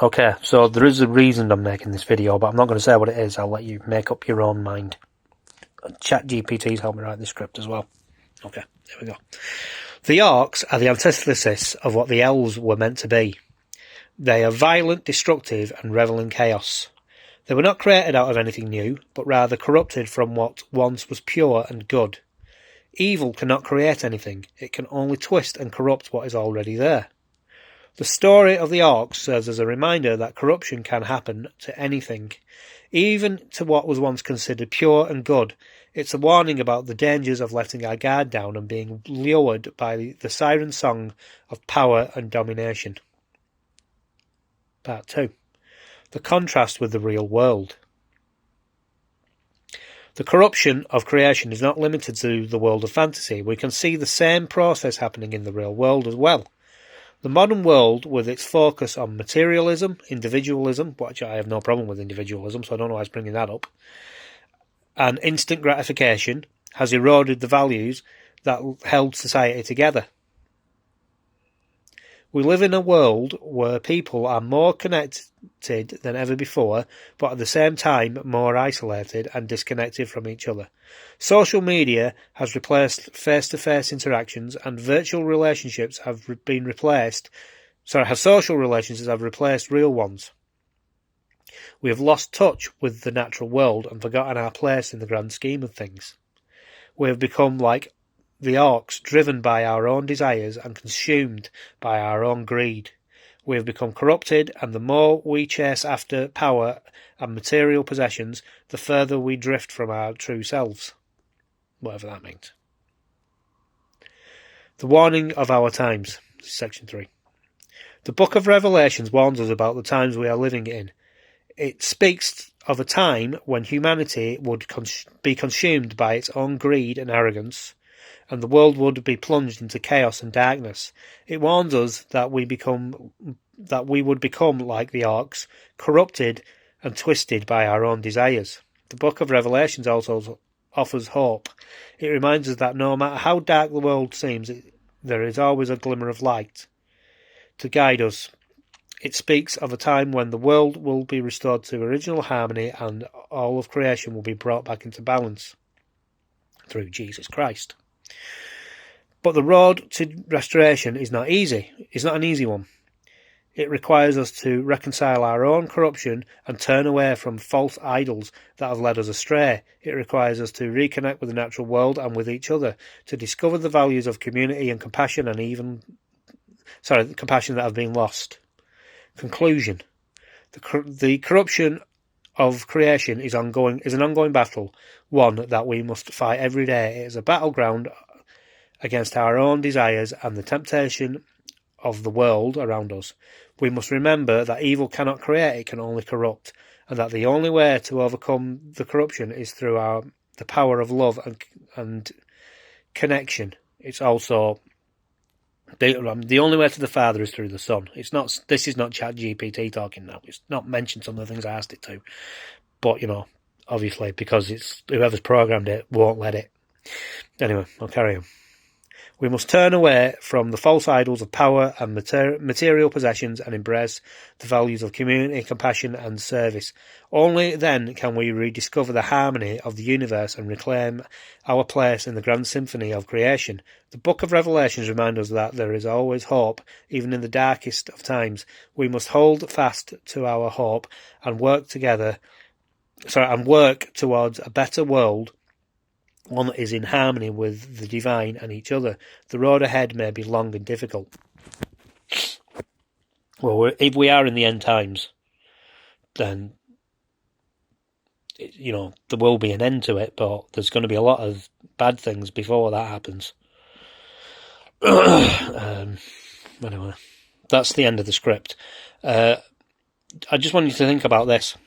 Okay, so there is a reason I'm making this video, but I'm not going to say what it is. I'll let you make up your own mind. ChatGPT's helped me write the script as well. Okay, there we go. The orcs are the antithesis of what the elves were meant to be. They are violent, destructive, and revel in chaos. They were not created out of anything new, but rather corrupted from what once was pure and good. Evil cannot create anything. It can only twist and corrupt what is already there. The story of the orcs serves as a reminder that corruption can happen to anything, even to what was once considered pure and good. It's a warning about the dangers of letting our guard down and being lured by the siren song of power and domination. Part 2. The contrast with the real world. The corruption of creation is not limited to the world of fantasy. We can see the same process happening in the real world as well. The modern world, with its focus on materialism, individualism, which I have no problem with individualism, so I don't know why I was bringing that up, and instant gratification, has eroded the values that held society together. We live in a world where people are more connected than ever before, but at the same time more isolated and disconnected from each other. Social media has replaced face-to-face interactions, and social relationships have replaced real ones. We have lost touch with the natural world and forgotten our place in the grand scheme of things. We have become like the orcs, driven by our own desires and consumed by our own greed. We have become corrupted, and the more we chase after power and material possessions, the further we drift from our true selves. Whatever that means. The warning of our times. Section 3. The Book of Revelations warns us about the times we are living in. It speaks of a time when humanity would be consumed by its own greed and arrogance, and the world would be plunged into chaos and darkness. It warns us that we would become like the orcs, corrupted and twisted by our own desires. The Book of Revelations also offers hope. It reminds us that no matter how dark the world seems, there is always a glimmer of light to guide us. It speaks of a time when the world will be restored to original harmony and all of creation will be brought back into balance through Jesus Christ. But the road to restoration is not easy. It's not an easy one. It requires us to reconcile our own corruption and turn away from false idols that have led us astray. It requires us to reconnect with the natural world and with each other, to discover the values of community and compassion compassion that have been lost. Conclusion. The corruption of creation is an ongoing battle, one that we must fight every day. It is a battleground against our own desires and the temptation of the world around us. We must remember that evil cannot create, it can only corrupt, and that the only way to overcome the corruption is through the power of love and connection. It's also the only way to the Father is through the Son. This is not ChatGPT talking now. It's not mentioned some of the things I asked it to. But, obviously, because it's whoever's programmed it won't let it. Anyway, I'll carry on. We must turn away from the false idols of power and material possessions and embrace the values of community, compassion and service. Only then can we rediscover the harmony of the universe and reclaim our place in the grand symphony of creation. The Book of Revelations reminds us that there is always hope, even in the darkest of times. We must hold fast to our hope and work towards a better world, one that is in harmony with the divine and each other. The road ahead may be long and difficult. Well, if we are in the end times, then, there will be an end to it, but there's going to be a lot of bad things before that happens. Anyway, that's the end of the script. I just want you to think about this.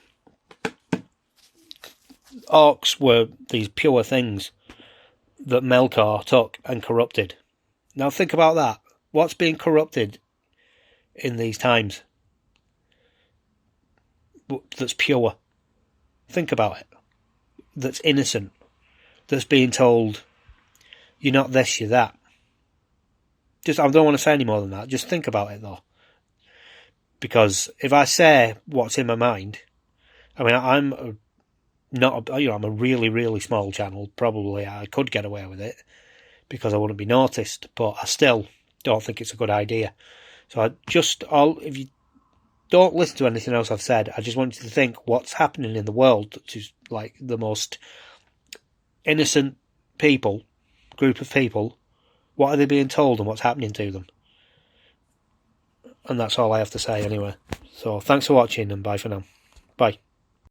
Orcs were these pure things that Melkor took and corrupted. Now think about that. What's being corrupted in these times that's pure? Think about it. That's innocent. That's being told, you're not this, you're that. I don't want to say any more than that. Just think about it, though. Because if I say what's in my mind, I mean, I'm a really, really small channel. Probably I could get away with it because I wouldn't be noticed, but I still don't think it's a good idea. So if you don't listen to anything else I've said, I just want you to think what's happening in the world to like the most innocent group of people. What are they being told and what's happening to them? And that's all I have to say anyway. So thanks for watching and bye for now. Bye.